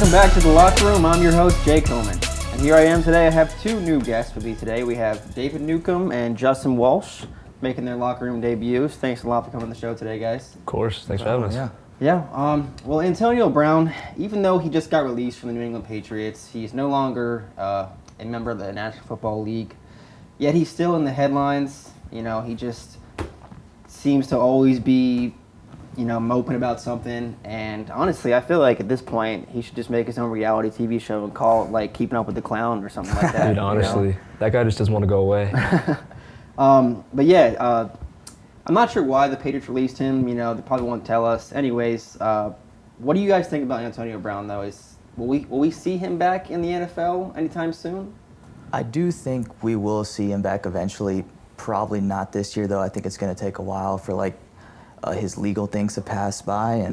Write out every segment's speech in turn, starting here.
Welcome back to The Locker Room. I'm your host, Jake Homan. And here I am today. I have two new guests with me today. We have David Newcomb and Justin Walsh making their locker room debuts. Thanks a lot for coming on the show today, guys. Of course. Thanks for having us. Well, Antonio Brown, even though he just got released from the New England Patriots, he's no longer a member of the National Football League. Yet he's still in the headlines. You know, he just seems to always be, moping about something. And honestly, I feel like at this point, he should just make his own reality TV show and call it, like, Keeping Up with the Clown or something like that. Dude, honestly, that guy just doesn't want to go away. I'm not sure why the Patriots released him. They probably won't tell us. Anyways, what do you guys think about Antonio Brown, though? Will we see him back in the NFL anytime soon? I do think we will see him back eventually. Probably not this year, though. I think it's going to take a while for his legal things to pass by.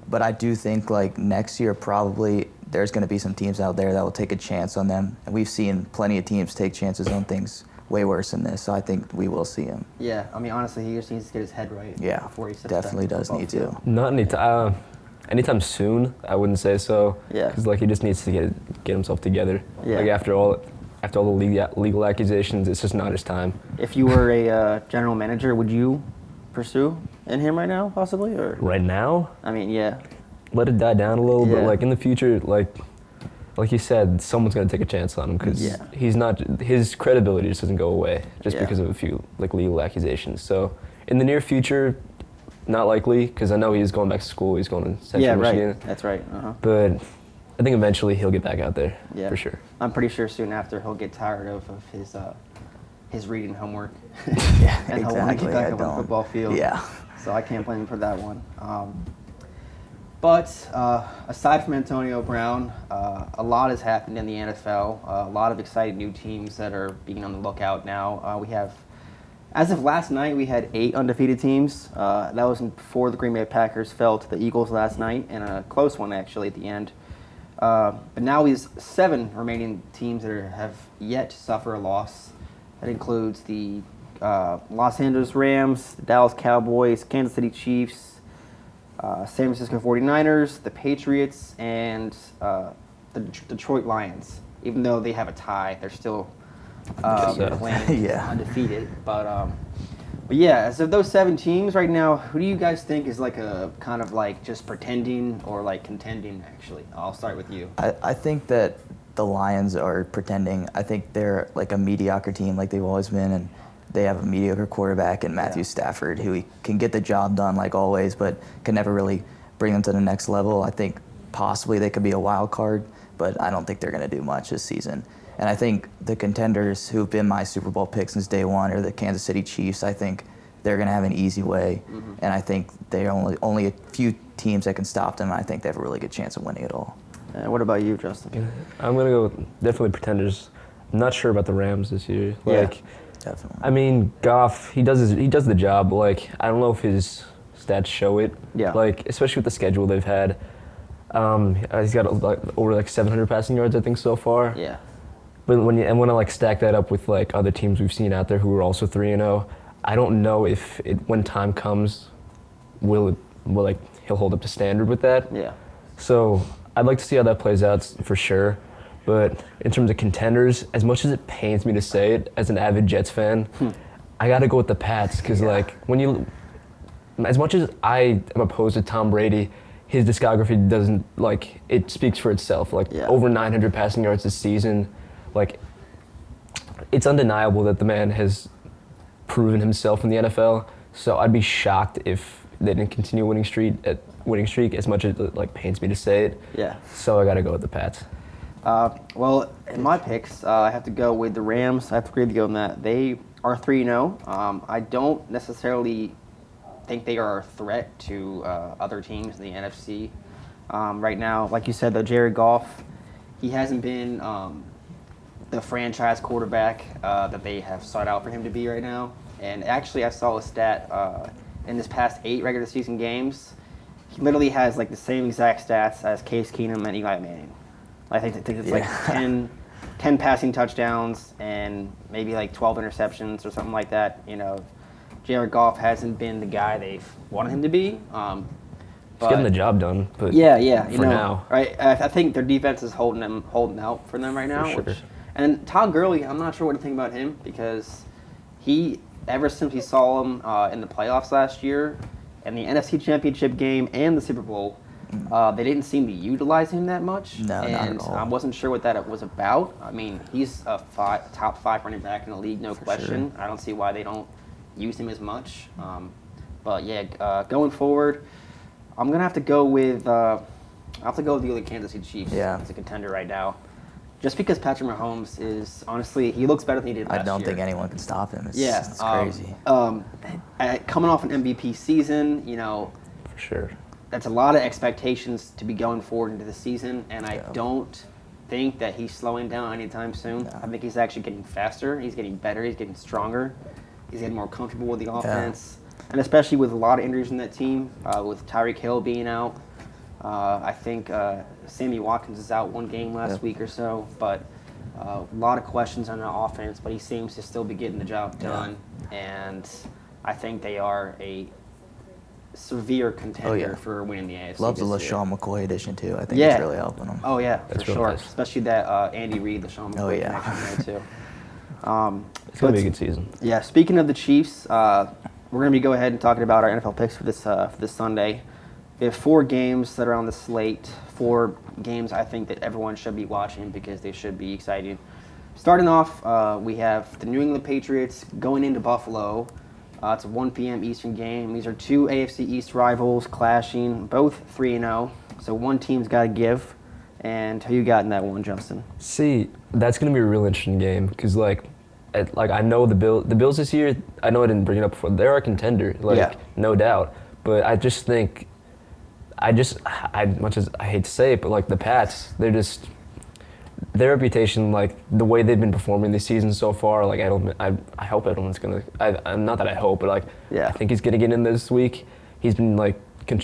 But I do think next year probably there's going to be some teams out there that will take a chance on them. And we've seen plenty of teams take chances on things way worse than this. So I think we will see him. Yeah, honestly, he just needs to get his head right. Yeah, before he steps definitely does need to. Not anytime soon, I wouldn't say so. Yeah. Because he just needs to get himself together. Yeah. After all the legal accusations, it's just not his time. If you were a general manager, would you pursue in him right now, possibly, or right now? Yeah. Let it die down a little, Yeah. but in the future, like you said, someone's gonna take a chance on him because he's not. His credibility just doesn't go away just because of a few legal accusations. So in the near future, not likely because I know he's going back to school. He's going to Central Michigan. Right. That's right. But I think eventually he'll get back out there for sure. I'm pretty sure soon after he'll get tired of his reading homework. Yeah, and he'll want to get back up on the football field. Yeah. So I can't blame him for that one. But aside from Antonio Brown, a lot has happened in the NFL. A lot of exciting new teams that are being on the lookout now. As of last night, we had 8 undefeated teams. That was before the Green Bay Packers fell to the Eagles last night, and a close one actually at the end. But now we have 7 remaining teams that have yet to suffer a loss. That includes the Los Angeles Rams, the Dallas Cowboys, Kansas City Chiefs, San Francisco 49ers, the Patriots, and the Detroit Lions. Even though they have a tie, they're still playing undefeated. But as of those 7 teams right now, who do you guys think is a kind of just pretending or contending, actually? I'll start with you. I think that the Lions are pretending. I think they're a mediocre team like they've always been, and they have a mediocre quarterback in Matthew Stafford who can get the job done like always, but can never really bring them to the next level. I think possibly they could be a wild card, but I don't think they're going to do much this season. And I think the contenders who've been my Super Bowl pick since day one are the Kansas City Chiefs. I think they're going to have an easy way, and I think there are only a few teams that can stop them, and I think they have a really good chance of winning it all. What about you, Justin? I'm going to go with definitely pretenders. I'm not sure about the Rams this year. Definitely. I mean, Goff, he does the job. I don't know if his stats show it. Yeah. Especially with the schedule they've had. He's got over 700 passing yards, I think, so far. Yeah. But when I stack that up with other teams we've seen out there who are also 3-0, I don't know if when time comes, will he'll hold up to standard with that. Yeah. So I'd like to see how that plays out for sure. But in terms of contenders, as much as it pains me to say it, as an avid Jets fan, I got to go with the Pats because as much as I am opposed to Tom Brady, his discography doesn't it speaks for itself. Over 900 passing yards this season. It's undeniable that the man has proven himself in the NFL. So I'd be shocked if they didn't continue winning streak as much as it pains me to say it. Yeah. So I got to go with the Pats. Well, in my picks, I have to go with the Rams. I have to agree with you on that. They are 3-0. I don't necessarily think they are a threat to other teams in the NFC. Right now, like you said, though, Jared Goff, he hasn't been the franchise quarterback that they have sought out for him to be right now. And actually, I saw a stat in this past 8 regular season games, he literally has the same exact stats as Case Keenum and Eli Manning. I think it's 10 passing touchdowns and maybe 12 interceptions or something like that. Jared Goff hasn't been the guy they've wanted him to be. He's getting the job done. But yeah. for now, right? I think their defense is holding out for them right now. For sure. And Todd Gurley, I'm not sure what to think about him because ever since we saw him in the playoffs last year, in the NFC Championship game and the Super Bowl, they didn't seem to utilize him that much. No, and not at all. I wasn't sure what that was about. I mean, he's a top 5 running back in the league, no question. Sure. I don't see why they don't use him as much. But yeah, going forward, I'm gonna have to go with the Kansas City Chiefs as a contender right now. Just because Patrick Mahomes is honestly, he looks better than he did last year. I don't think anyone can stop him. It's crazy. Coming off an MVP season, for sure. That's a lot of expectations to be going forward into the season, and I don't think that he's slowing down anytime soon. No. I think he's actually getting faster. He's getting better. He's getting stronger. He's getting more comfortable with the offense, and especially with a lot of injuries in that team, with Tyreek Hill being out. I think Sammy Watkins is out one game last week or so, but a lot of questions on the offense, but he seems to still be getting the job done, and I think they are a severe contender for winning the AFC. Love the LaShawn McCoy edition too. I think it's really helping them. Oh yeah, That's for real sure. nice. Especially that Andy Reid, LaShawn McCoy connection there too. It's gonna be a good season. Yeah. Speaking of the Chiefs, we're gonna be go ahead and talking about our NFL picks for this Sunday. We have 4 games that are on the slate. 4 games I think that everyone should be watching because they should be exciting. Starting off, we have the New England Patriots going into Buffalo. It's a 1 p.m. Eastern game. These are 2 AFC East rivals clashing, both 3-0. So one team's got to give. And who you got in that one, Justin? See, that's gonna be a real interesting game because I know the Bills this year. I know I didn't bring it up before. They're a contender, no doubt. But I just think, much as I hate to say it, but the Pats, their reputation, the way they've been performing this season so far, Edelman, I hope Edelman's gonna. Not that I hope, but I think he's gonna get in this week. He's been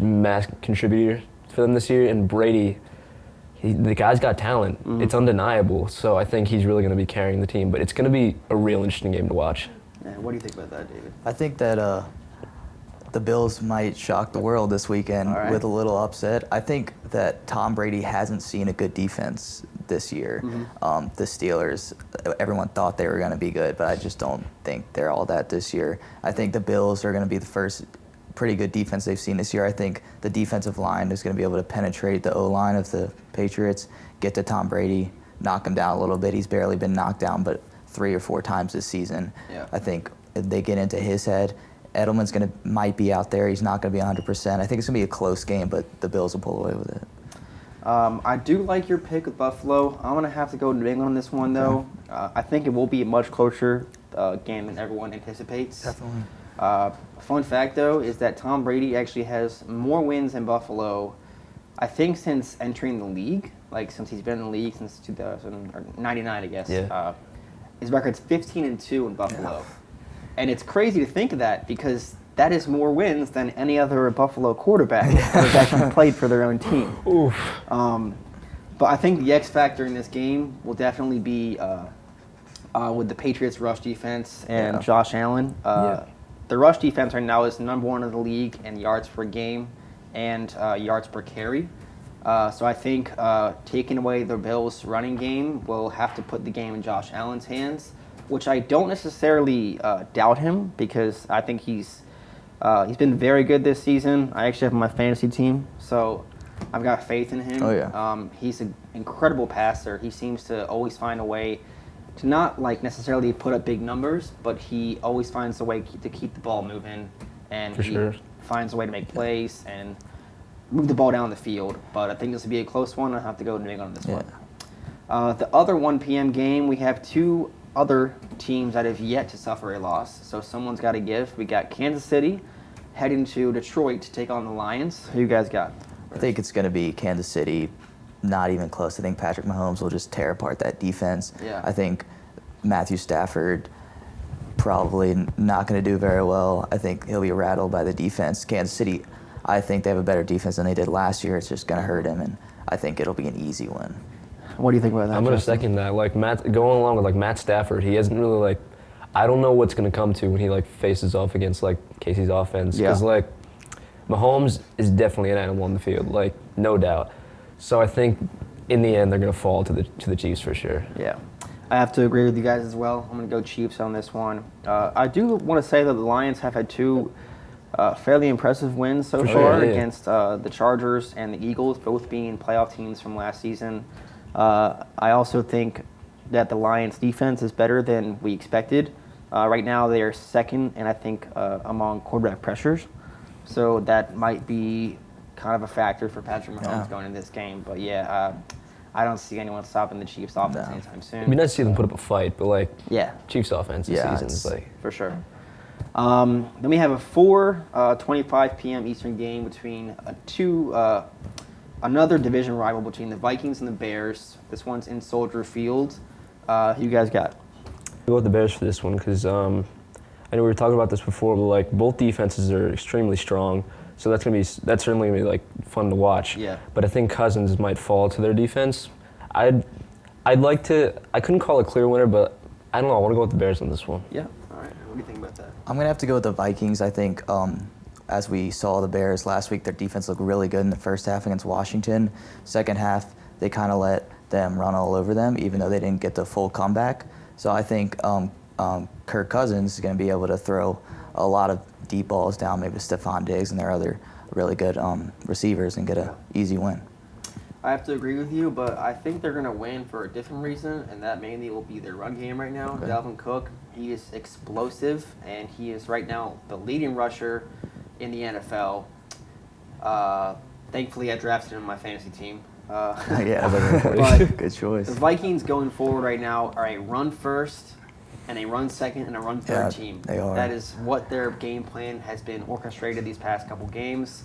mass contributor for them this year, and Brady, the guy's got talent. Mm-hmm. It's undeniable. So I think he's really gonna be carrying the team. But it's gonna be a real interesting game to watch. Yeah, what do you think about that, David? I think that the Bills might shock the world this weekend with a little upset. I think that Tom Brady hasn't seen a good defense this year. Mm-hmm. The Steelers, everyone thought they were going to be good, but I just don't think they're all that this year. I think the Bills are going to be the first pretty good defense they've seen this year. I think the defensive line is going to be able to penetrate the O-line of the Patriots, get to Tom Brady, knock him down a little bit. He's barely been knocked down but 3 or 4 times this season. Yeah. I think if they get into his head, Edelman's might be out there. He's not going to be 100%. I think it's going to be a close game, but the Bills will pull away with it. I do like your pick with Buffalo. I'm going to have to go New England on this one, though. I think it will be a much closer game than everyone anticipates. Definitely. Fun fact, though, is that Tom Brady actually has more wins in Buffalo, I think, since entering the league. Since he's been in the league since 1999, I guess. Yeah. His record's 15-2 in Buffalo. Yeah. And it's crazy to think of that because that is more wins than any other Buffalo quarterback that has actually played for their own team. Oof. But I think the X factor in this game will definitely be with the Patriots' rush defense and Josh Allen. The rush defense right now is number 1 in the league in yards per game and yards per carry. So I think taking away the Bills' running game will have to put the game in Josh Allen's hands, which I don't necessarily doubt him because I think he's been very good this season. I actually have him on my fantasy team, so I've got faith in him. Oh, yeah. He's an incredible passer. He seems to always find a way to not necessarily put up big numbers, but he always finds a way to keep the ball moving, and finds a way to make plays and move the ball down the field. But I think this will be a close one. I'll have to go New England on this one. The other 1 p.m. game, we have 2 other teams that have yet to suffer a loss. So someone's got to give. We got Kansas City heading to Detroit to take on the Lions. Who you guys got? I think it's going to be Kansas City, not even close. I think Patrick Mahomes will just tear apart that defense. Yeah. I think Matthew Stafford probably not going to do very well. I think he'll be rattled by the defense. Kansas City, I think they have a better defense than they did last year. It's just going to hurt him, and I think it'll be an easy win. What do you think about that? I'm going to second that. Going along with Matt Stafford, he hasn't really I don't know what's going to come to when he faces off against Casey's offense because Mahomes is definitely an animal on the field, like no doubt. So I think in the end they're going to fall to the Chiefs for sure. Yeah. I have to agree with you guys as well. I'm going to go Chiefs on this one. I do want to say that the Lions have had two fairly impressive wins so far against the Chargers and the Eagles, both being playoff teams from last season. I also think that the Lions' defense is better than we expected. Right now they are second, and I think among quarterback pressures. So that might be kind of a factor for Patrick Mahomes going into this game. But I don't see anyone stopping the Chiefs' offense anytime soon. It'd be nice to see them put up a fight, but like Chiefs' offense this season is like for sure. Then we have a 4:25 p.m. Eastern game between another division rival between the Vikings and the Bears. This one's in Soldier Field. Who you guys got? We'll go with the Bears for this one because I know we were talking about this before, but like both defenses are extremely strong. So that's certainly gonna be like fun to watch. Yeah. But I think Cousins might fall to their defense. I couldn't call a clear winner, but I don't know. I want to go with the Bears on this one. Yeah. All right. What do you think about that? I'm gonna have to go with the Vikings. I think as we saw the Bears last week, their defense looked really good in the first half against Washington. Second half, they kind of let them run all over them, even though they didn't get the full comeback. So I think Kirk Cousins is gonna be able to throw a lot of deep balls down, maybe Stephon Diggs and their other really good receivers, and get an easy win. I have to agree with you, but I think they're going to win for a different reason, and that mainly will be their run game right now. Okay. Dalvin Cook, he is explosive, and he is right now the leading rusher in the NFL. Thankfully, I drafted him on my fantasy team. But good choice. The Vikings going forward right now are a run first and a run second and a run third team. They are. That is what their game plan has been orchestrated these past couple games.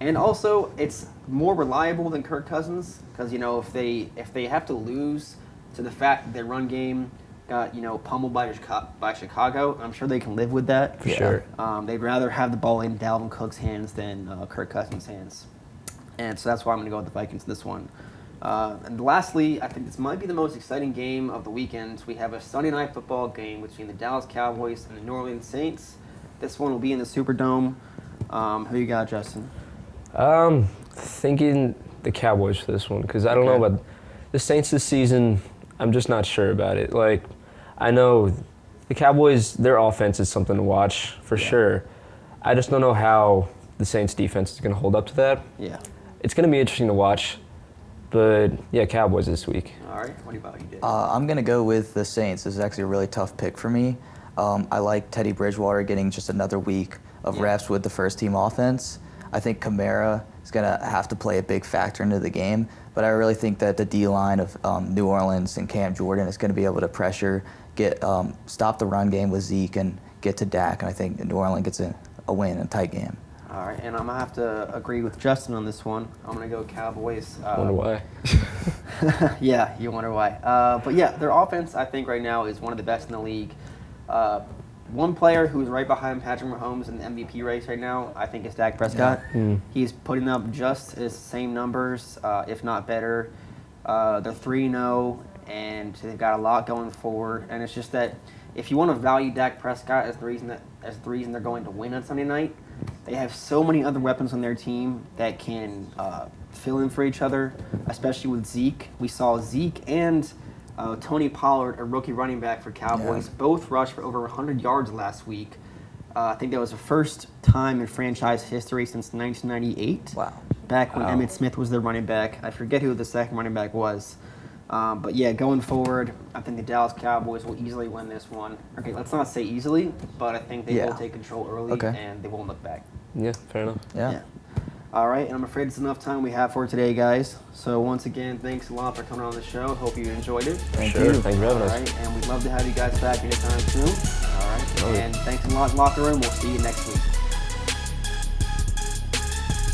And also, it's more reliable than Kirk Cousins because, if they have to lose to the fact that their run game got, pummeled by Chicago, I'm sure they can live with that. For sure. They'd rather have the ball in Dalvin Cook's hands than Kirk Cousins' hands. And so that's why I'm going to go with the Vikings this one. And lastly, I think this might be the most exciting game of the weekend. We have a Sunday night football game between the Dallas Cowboys and the New Orleans Saints. This one will be in the Superdome. Who you got, Justin? Thinking the Cowboys for this one because I don't know about the Saints this season. I'm just not sure about it. Like, I know the Cowboys, their offense is something to watch for sure. I just don't know how the Saints defense is going to hold up to that. Yeah. It's going to be interesting to watch. But, Cowboys this week. All right. What about you, Dave? I'm going to go with the Saints. This is actually a really tough pick for me. I like Teddy Bridgewater getting just another week of reps with the first-team offense. I think Kamara is going to have to play a big factor into the game. But I really think that the D-line of New Orleans and Cam Jordan is going to be able to pressure, stop the run game with Zeke, and get to Dak. And I think New Orleans gets a win in a tight game. All right, and I'm going to have to agree with Justin on this one. I'm going to go Cowboys. Wonder why. Yeah, you wonder why. But their offense, I think, right now is one of the best in the league. One player who's right behind Patrick Mahomes in the MVP race right now, I think, is Dak Prescott. Yeah. He's putting up just his same numbers, if not better. They're 3-0, and they've got a lot going forward. And it's just that if you want to value Dak Prescott as the reason they're going to win on Sunday night, they have so many other weapons on their team that can fill in for each other, especially with Zeke. We saw Zeke and Tony Pollard, a rookie running back for Cowboys, both rushed for over 100 yards last week. I think that was the first time in franchise history since 1998. Wow. Back when Emmitt Smith was their running back. I forget who the second running back was. But going forward, I think the Dallas Cowboys will easily win this one. Okay, let's not say easily, but I think they will take control early and they won't look back. Yeah, fair enough. Yeah. All right, and I'm afraid it's enough time we have for today, guys. So once again, thanks a lot for coming on the show. Hope you enjoyed it. Thank you. Thanks for having us. All right, and we'd love to have you guys back anytime soon. All right, and thanks a lot, Locker Room. We'll see you next week.